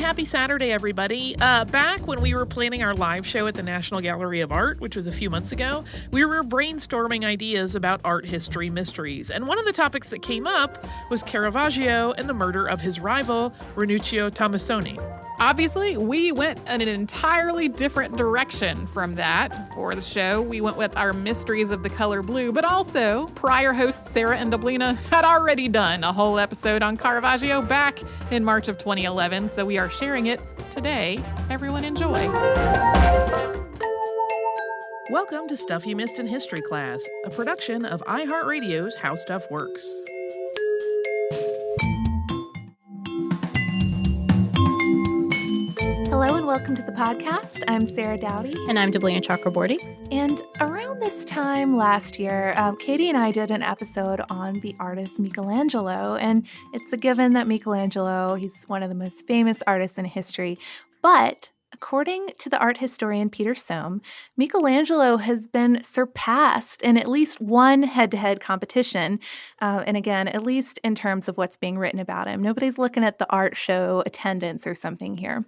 happy Saturday, everybody. Back when we were planning our live show at the National Gallery of Art, which was a few months ago, we were brainstorming ideas about art history mysteries. And one of the topics that came up was Caravaggio and the murder of his rival, Ranuccio Tomassoni. Obviously, we went in an entirely different direction from that. For the show, we went with our mysteries of the color blue, but also prior hosts Sarah and Deblina had already done a whole episode on Caravaggio back in March of 2011, so we are sharing it today. Everyone enjoy. Welcome to Stuff You Missed in History Class, a production of iHeartRadio's How Stuff Works. Hello and welcome to the podcast. I'm Sarah Dowdy. And I'm Deblina Chakraborty. And around this time last year, Katie and I did an episode on the artist Michelangelo. And it's a given that Michelangelo, he's one of the most famous artists in history. But according to the art historian Peter Sohm, Michelangelo has been surpassed in at least one head-to-head competition. And again, at least in terms of what's being written about him. Nobody's looking at the art show attendance or something here.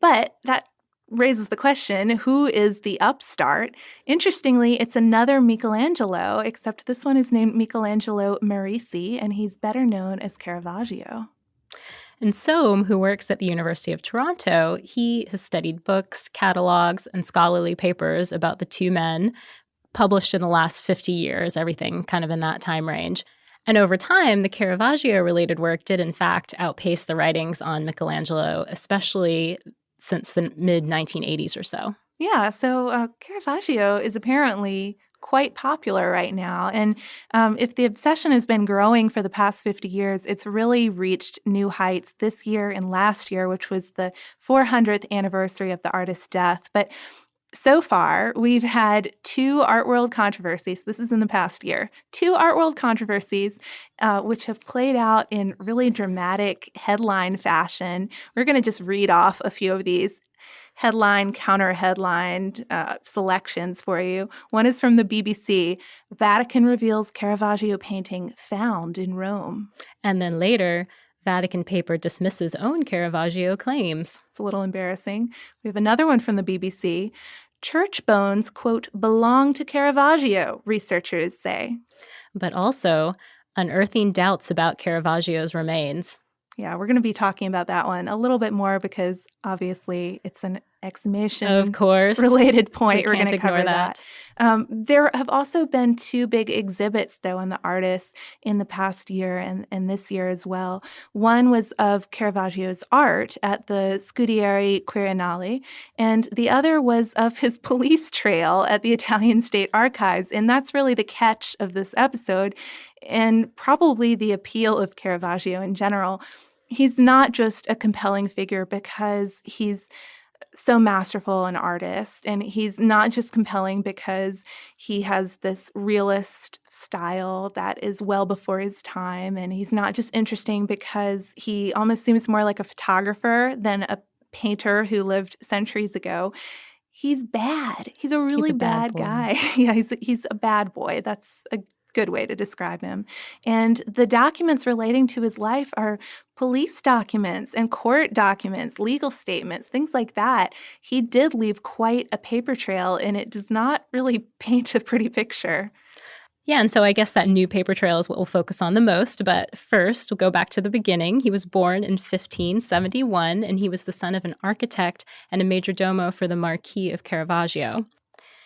But that raises the question, who is the upstart? Interestingly, it's another Michelangelo, except this one is named Michelangelo Merisi, and he's better known as Caravaggio. And Sohm, who works at the University of Toronto, he has studied books, catalogs, and scholarly papers about the two men published in the last 50 years, everything kind of in that time range. And over time, the Caravaggio-related work did, in fact, outpace the writings on Michelangelo, especially since the mid-1980s or so. Yeah, so Caravaggio is apparently quite popular right now. And if the obsession has been growing for the past 50 years, it's really reached new heights this year and last year, which was the 400th anniversary of the artist's death. But so far, we've had two art world controversies. This is in the past year. Two art world controversies, which have played out in really dramatic headline fashion. We're going to just read off a few of these headline, counter-headlined selections for you. One is from the BBC. Vatican reveals Caravaggio painting found in Rome. And then later, Vatican paper dismisses own Caravaggio claims. It's a little embarrassing. We have another one from the BBC. Church bones, quote, belong to Caravaggio, researchers say. But also, unearthing doubts about Caravaggio's remains. Yeah, we're going to be talking about that one a little bit more because obviously it's an exhumation of course related point. We're going to cover that. There have also been two big exhibits, though, on the artist in the past year and this year as well. One was of Caravaggio's art at the Scudieri Quirinale, and the other was of his police trail at the Italian State Archives. And that's really the catch of this episode and probably the appeal of Caravaggio in general. He's not just a compelling figure because he's so masterful an artist, and he's not just compelling because he has this realist style that is well before his time, and he's not just interesting because he almost seems more like a photographer than a painter who lived centuries ago. He's bad. He's a really bad guy. Yeah, he's a bad boy. That's a good way to describe him. And the documents relating to his life are police documents and court documents, legal statements, things like that. He did leave quite a paper trail, and it does not really paint a pretty picture. Yeah, and so I guess that new paper trail is what we'll focus on the most. But first, we'll go back to the beginning. He was born in 1571, and he was the son of an architect and a majordomo for the Marquis of Caravaggio.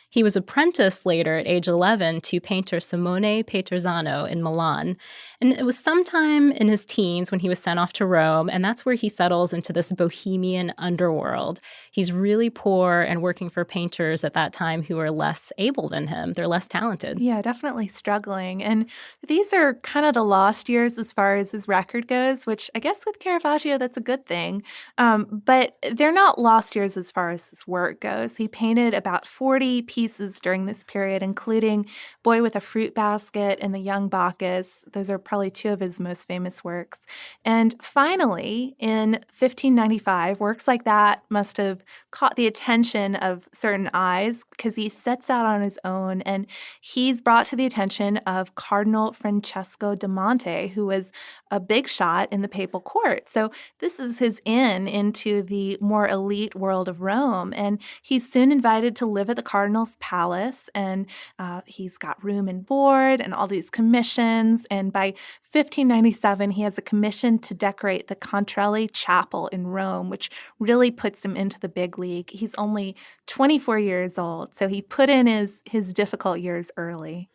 He was apprenticed later at age 11 to painter Simone Peterzano in Milan. And it was sometime in his teens when he was sent off to Rome, and that's where he settles into this bohemian underworld. He's really poor and working for painters at that time who are less able than him. They're less talented. Yeah, definitely struggling. And these are kind of the lost years as far as his record goes, which I guess with Caravaggio, that's a good thing. But they're not lost years as far as his work goes. He painted about 40 pieces during this period, including Boy with a Fruit Basket and The Young Bacchus. Those are probably two of his most famous works. And finally, in 1595, works like that must have caught the attention of certain eyes because he sets out on his own, and he's brought to the attention of Cardinal Francesco da Monte, who was a big shot in the papal court. So this is his in into the more elite world of Rome, and he's soon invited to live at the cardinal's palace, and he's got room and board and all these commissions, and by 1597, he has a commission to decorate the Contrelli Chapel in Rome, which really puts him into the big league. He's only 24 years old, so he put in his difficult years early.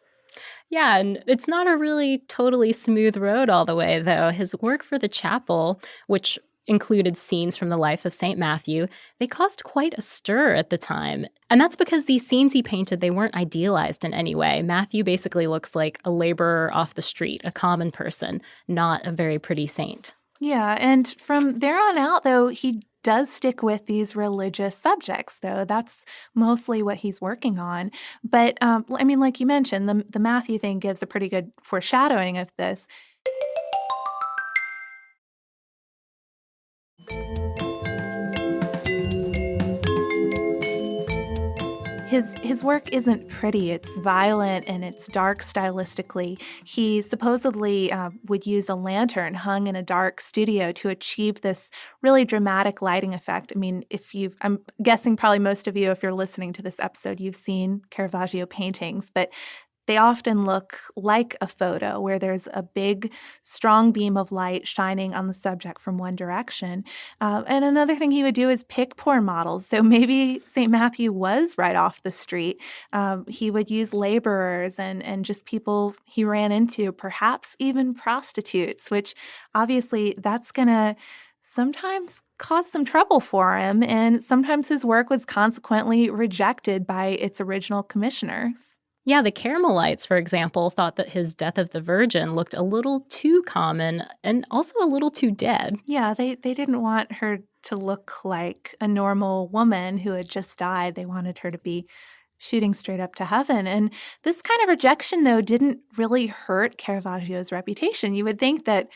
Yeah, and it's not a really totally smooth road all the way, though. His work for the chapel, which included scenes from the life of St. Matthew, they caused quite a stir at the time. And that's because these scenes he painted, they weren't idealized in any way. Matthew basically looks like a laborer off the street, a common person, not a very pretty saint. Yeah, and from there on out, though, he does stick with these religious subjects, though. That's mostly what he's working on. But, I mean, like you mentioned, the Matthew thing gives a pretty good foreshadowing of this. His work isn't pretty. It's violent and it's dark stylistically. He supposedly would use a lantern hung in a dark studio to achieve this really dramatic lighting effect. I mean, I'm guessing probably most of you, if you're listening to this episode, you've seen Caravaggio paintings, but they often look like a photo where there's a big, strong beam of light shining on the subject from one direction. And another thing he would do is pick poor models. So maybe St. Matthew was right off the street. He would use laborers and just people he ran into, perhaps even prostitutes, which obviously that's going to sometimes cause some trouble for him. And sometimes his work was consequently rejected by its original commissioners. Yeah, the Carmelites, for example, thought that his Death of the Virgin looked a little too common and also a little too dead. Yeah, they didn't want her to look like a normal woman who had just died. They wanted her to be shooting straight up to heaven. And this kind of rejection, though, didn't really hurt Caravaggio's reputation. You would think that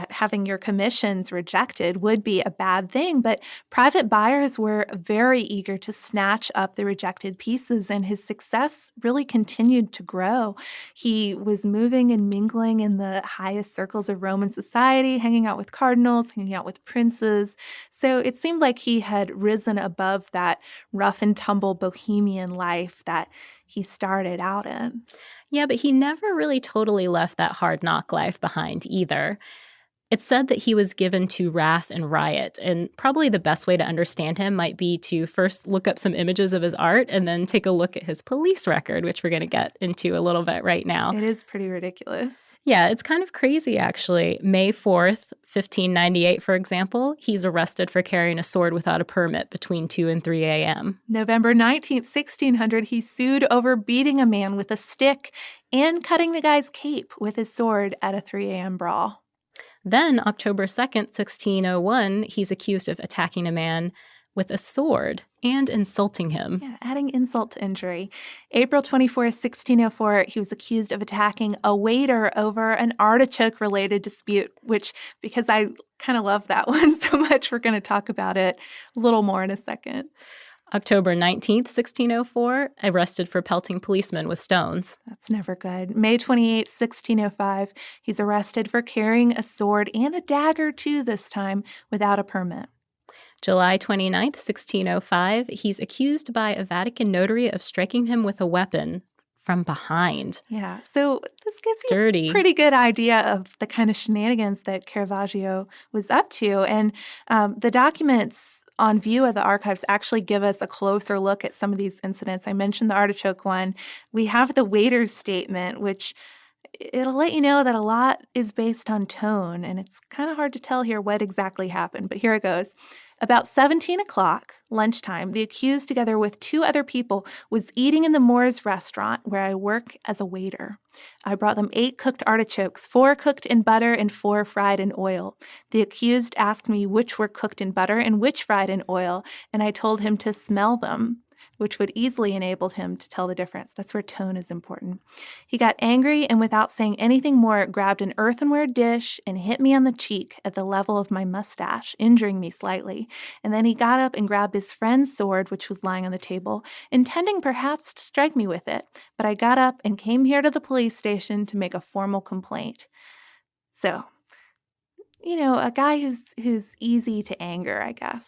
having your commissions rejected would be a bad thing, but private buyers were very eager to snatch up the rejected pieces, and his success really continued to grow. He was moving and mingling in the highest circles of Roman society, hanging out with cardinals, hanging out with princes. So it seemed like he had risen above that rough and tumble bohemian life that he started out in. Yeah, but he never really totally left that hard knock life behind either. It's said that he was given to wrath and riot, and probably the best way to understand him might be to first look up some images of his art and then take a look at his police record, which we're going to get into a little bit right now. It is pretty ridiculous. Yeah, it's kind of crazy, actually. May 4th, 1598, for example, he's arrested for carrying a sword without a permit between 2 and 3 a.m. November 19th, 1600, he sued over beating a man with a stick and cutting the guy's cape with his sword at a 3 a.m. brawl. Then, October 2nd, 1601, he's accused of attacking a man with a sword and insulting him. Yeah, adding insult to injury. April 24th, 1604, he was accused of attacking a waiter over an artichoke-related dispute, which, because I kind of love that one so much, we're going to talk about it a little more in a second. October 19th, 1604, arrested for pelting policemen with stones. That's never good. May 28th, 1605, he's arrested for carrying a sword and a dagger, too, this time, without a permit. July 29th, 1605, he's accused by a Vatican notary of striking him with a weapon from behind. Yeah, so this gives you Dirty. a pretty good idea of the kind of shenanigans that Caravaggio was up to. And the documents on view of the archives actually give us a closer look at some of these incidents. I mentioned the artichoke one. We have the waiter's statement, which it'll let you know that a lot is based on tone, and it's kind of hard to tell here what exactly happened, but here it goes. About 17 o'clock, lunchtime, the accused, together with 2 other people, was eating in the Moores restaurant where I work as a waiter. I brought them 8 cooked artichokes, 4 cooked in butter and 4 fried in oil. The accused asked me which were cooked in butter and which fried in oil, and I told him to smell them. which would easily enable him to tell the difference. That's where tone is important. He got angry and without saying anything more, grabbed an earthenware dish and hit me on the cheek at the level of my mustache, injuring me slightly. And then he got up and grabbed his friend's sword, which was lying on the table, intending perhaps to strike me with it. But I got up and came here to the police station to make a formal complaint. So, a guy who's easy to anger, I guess.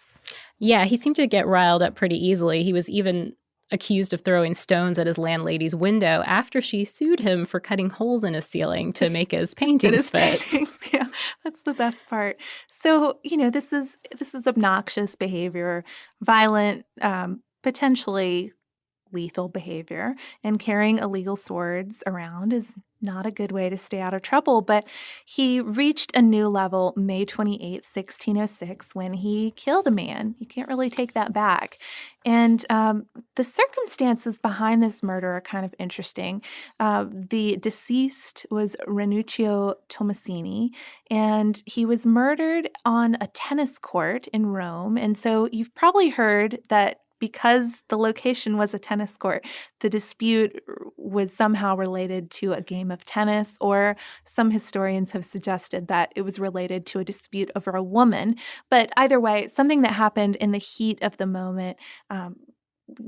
Yeah, he seemed to get riled up pretty easily. He was even accused of throwing stones at his landlady's window after she sued him for cutting holes in his ceiling to make his paintings fit. Yeah, that's the best part. So, this is obnoxious behavior, violent, potentially lethal behavior, and carrying illegal swords around is not a good way to stay out of trouble. But he reached a new level May 28th, 1606, when he killed a man. You can't really take that back. And the circumstances behind this murder are kind of interesting. The deceased was Ranuccio Tomasini, and he was murdered on a tennis court in Rome. And so you've probably heard that because the location was a tennis court, the dispute was somehow related to a game of tennis, or some historians have suggested that it was related to a dispute over a woman. But either way, something that happened in the heat of the moment.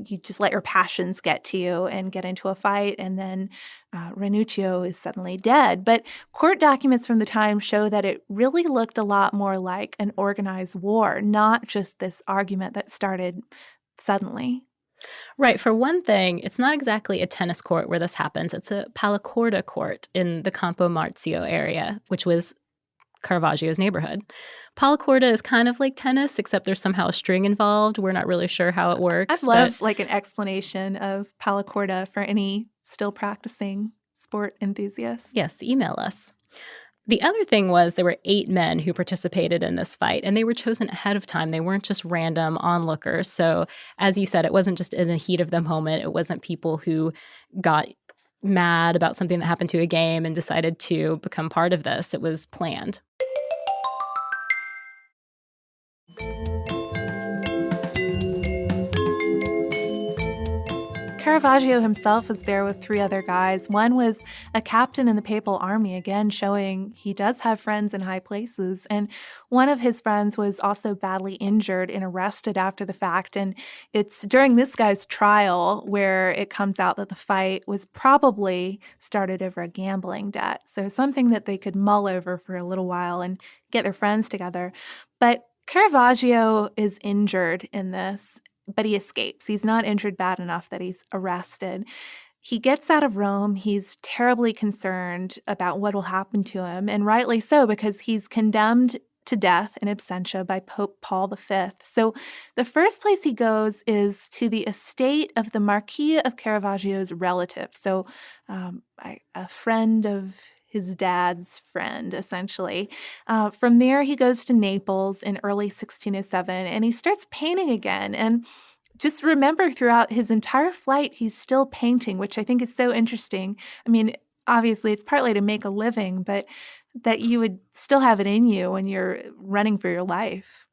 You just let your passions get to you and get into a fight, and then Ranuccio is suddenly dead. But court documents from the time show that it really looked a lot more like an organized war, not just this argument that started suddenly. Right. For one thing, it's not exactly a tennis court where this happens. It's a palacorda court in the Campo Marzio area, which was Caravaggio's neighborhood. Palacorda is kind of like tennis, except there's somehow a string involved. We're not really sure how it works. I'd love an explanation of palacorda for any still practicing sport enthusiasts. Yes, email us. The other thing was there were 8 men who participated in this fight, and they were chosen ahead of time. They weren't just random onlookers. So, as you said, it wasn't just in the heat of the moment. It wasn't people who got mad about something that happened to a game and decided to become part of this. It was planned. Caravaggio himself was there with 3 other guys. One was a captain in the papal army, again showing he does have friends in high places. And one of his friends was also badly injured and arrested after the fact. And it's during this guy's trial where it comes out that the fight was probably started over a gambling debt. So something that they could mull over for a little while and get their friends together. But Caravaggio is injured in this, but he escapes. He's not injured bad enough that he's arrested. He gets out of Rome. He's terribly concerned about what will happen to him, and rightly so, because he's condemned to death in absentia by Pope Paul V. So the first place he goes is to the estate of the Marquis of Caravaggio's relative. So a friend of his dad's friend, essentially. From there, he goes to Naples in early 1607, and he starts painting again. And just remember, throughout his entire flight, he's still painting, which I think is so interesting. I mean, obviously, it's partly to make a living, but that you would still have it in you when you're running for your life.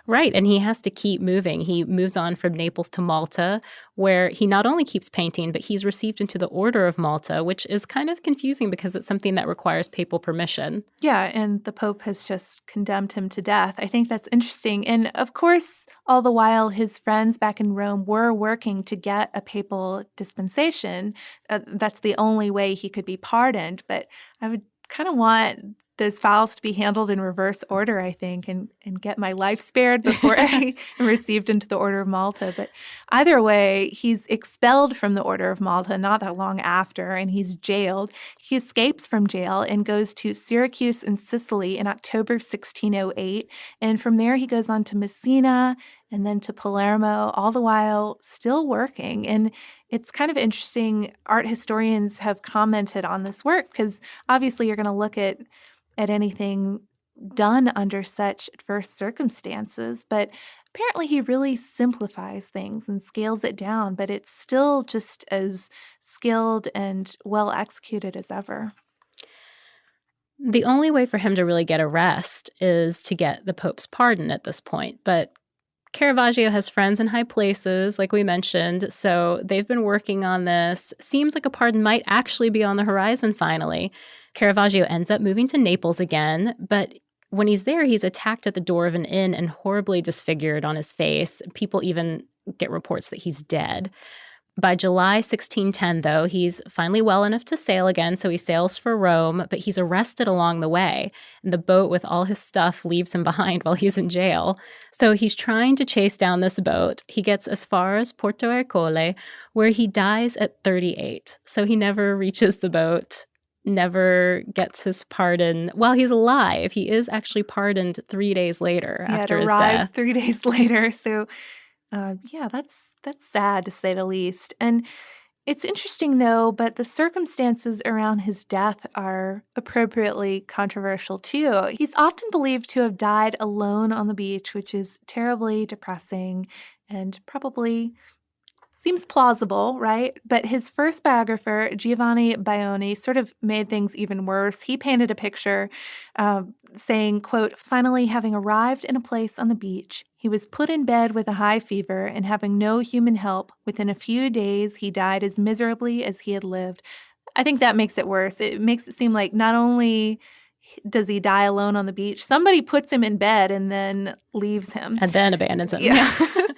Right, and he has to keep moving. He moves on from Naples to Malta, where he not only keeps painting, but he's received into the Order of Malta, which is kind of confusing because it's something that requires papal permission. Yeah, and the Pope has just condemned him to death. I think that's interesting. And of course, all the while, his friends back in Rome were working to get a papal dispensation. That's the only way he could be pardoned. But I would kind of want those files to be handled in reverse order, I think, and get my life spared before I am received into the Order of Malta. But either way, he's expelled from the Order of Malta not that long after, and he's jailed. He escapes from jail and goes to Syracuse in Sicily in October 1608. And from there, he goes on to Messina and then to Palermo, all the while still working. And it's kind of interesting. Art historians have commented on this work because obviously you're going to look at anything done under such adverse circumstances. But apparently he really simplifies things and scales it down, but it's still just as skilled and well executed as ever. The only way for him to really get a rest is to get the Pope's pardon at this point. But Caravaggio has friends in high places, like we mentioned, so they've been working on this. Seems like a pardon might actually be on the horizon finally. Caravaggio ends up moving to Naples again, but when he's there, he's attacked at the door of an inn and horribly disfigured on his face. People even get reports that he's dead. By July 1610, though, he's finally well enough to sail again, so he sails for Rome, but he's arrested along the way. And the boat with all his stuff leaves him behind while he's in jail. So he's trying to chase down this boat. He gets as far as Porto Ercole, where he dies at 38. So he never reaches the boat, never gets his pardon while he's alive. He is actually pardoned 3 days later after his arrives death. 3 days later. So, that's sad to say the least. And it's interesting, though, but the circumstances around his death are appropriately controversial, too. He's often believed to have died alone on the beach, which is terribly depressing and probably seems plausible, right? But his first biographer, Giovanni Baioni, sort of made things even worse. He painted a picture saying, quote, finally having arrived in a place on the beach, he was put in bed with a high fever and having no human help. Within a few days, he died as miserably as he had lived. I think that makes it worse. It makes it seem like not only does he die alone on the beach, somebody puts him in bed and then leaves him. And then abandons him. Yeah.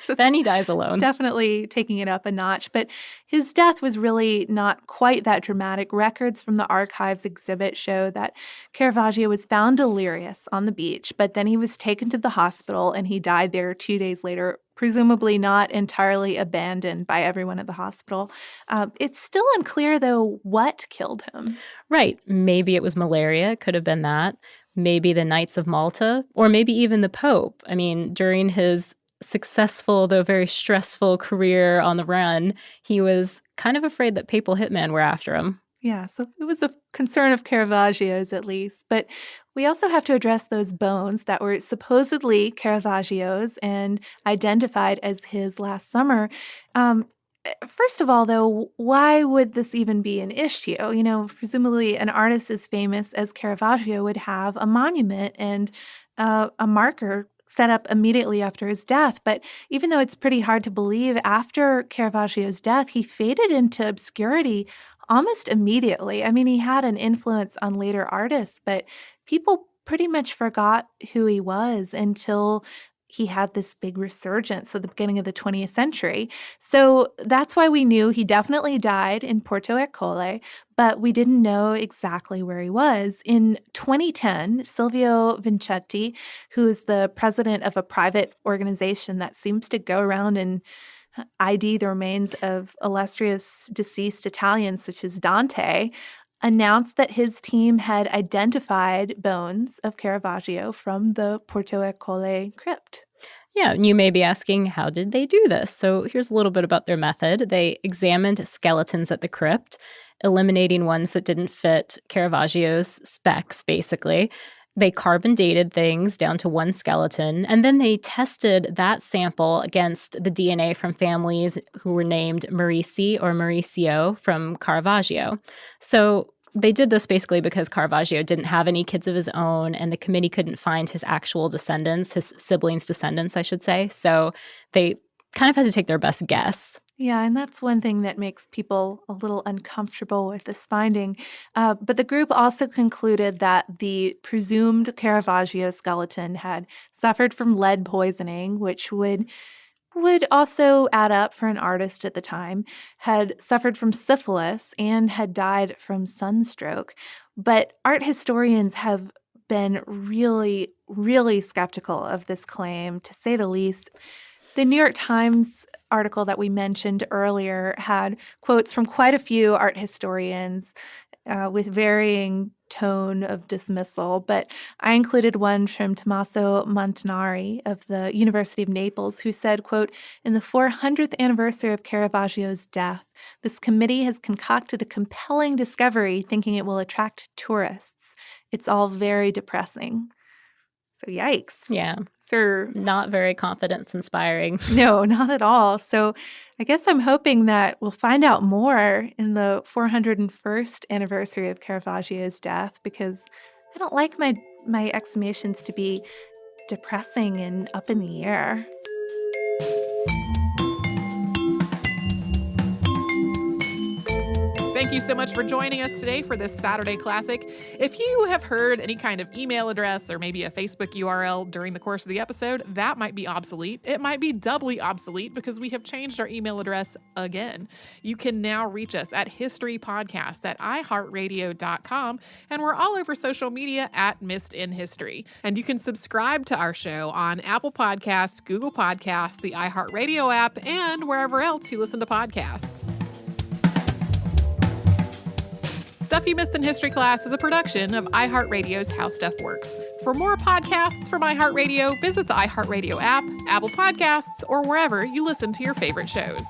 Then he dies alone. Definitely taking it up a notch. But his death was really not quite that dramatic. Records from the archives exhibit show that Caravaggio was found delirious on the beach, but then he was taken to the hospital and he died there 2 days later, presumably not entirely abandoned by everyone at the hospital. It's still unclear, though, what killed him. Right. Maybe it was malaria. Could have been that. Maybe the Knights of Malta, or maybe even the Pope. I mean, during his successful, though very stressful career on the run, he was kind of afraid that papal hitmen were after him. Yeah, so it was a concern of Caravaggio's at least. But we also have to address those bones that were supposedly Caravaggio's and identified as his last summer. First of all, though, why would this even be an issue? You know, presumably an artist as famous as Caravaggio would have a monument and a marker set up immediately after his death. But even though it's pretty hard to believe, after Caravaggio's death, he faded into obscurity almost immediately. I mean, he had an influence on later artists, but people pretty much forgot who he was until he had this big resurgence at the beginning of the 20th century. So that's why we knew he definitely died in Porto Ercole, but we didn't know exactly where he was. In 2010, Silvio Vincetti, who is the president of a private organization that seems to go around and ID the remains of illustrious deceased Italians such as Dante, announced that his team had identified bones of Caravaggio from the Porto Ercole crypt. Yeah, and you may be asking, how did they do this? So here's a little bit about their method. They examined skeletons at the crypt, eliminating ones that didn't fit Caravaggio's specs, basically. They carbon dated things down to one skeleton, and then they tested that sample against the DNA from families who were named Merici or Mauricio from Caravaggio. So they did this basically because Caravaggio didn't have any kids of his own, and the committee couldn't find his actual descendants, his siblings' descendants, I should say. So they kind of had to take their best guess. Yeah, and that's one thing that makes people a little uncomfortable with this finding. But the group also concluded that the presumed Caravaggio skeleton had suffered from lead poisoning, which would also add up for an artist at the time, had suffered from syphilis, and had died from sunstroke. But art historians have been really, really skeptical of this claim, to say the least. The New York Times article that we mentioned earlier had quotes from quite a few art historians with varying tone of dismissal, but I included one from Tommaso Montanari of the University of Naples, who said, quote, in the 400th anniversary of Caravaggio's death, this committee has concocted a compelling discovery thinking it will attract tourists. It's all very depressing. So yikes. Yeah. Sir. Not very confidence-inspiring. No, not at all. So I guess I'm hoping that we'll find out more in the 401st anniversary of Caravaggio's death, because I don't like my exhumations to be depressing and up in the air. Thank you so much for joining us today for this Saturday Classic. If you have heard any kind of email address or maybe a Facebook URL during the course of the episode, that might be obsolete. It might be doubly obsolete because we have changed our email address again. You can now reach us at historypodcast@iHeartRadio.com, and we're all over social media at Missed in History. And you can subscribe to our show on Apple Podcasts, Google Podcasts, the iHeartRadio app, and wherever else you listen to podcasts. Stuff You Missed in History Class is a production of iHeartRadio's How Stuff Works. For more podcasts from iHeartRadio, visit the iHeartRadio app, Apple Podcasts, or wherever you listen to your favorite shows.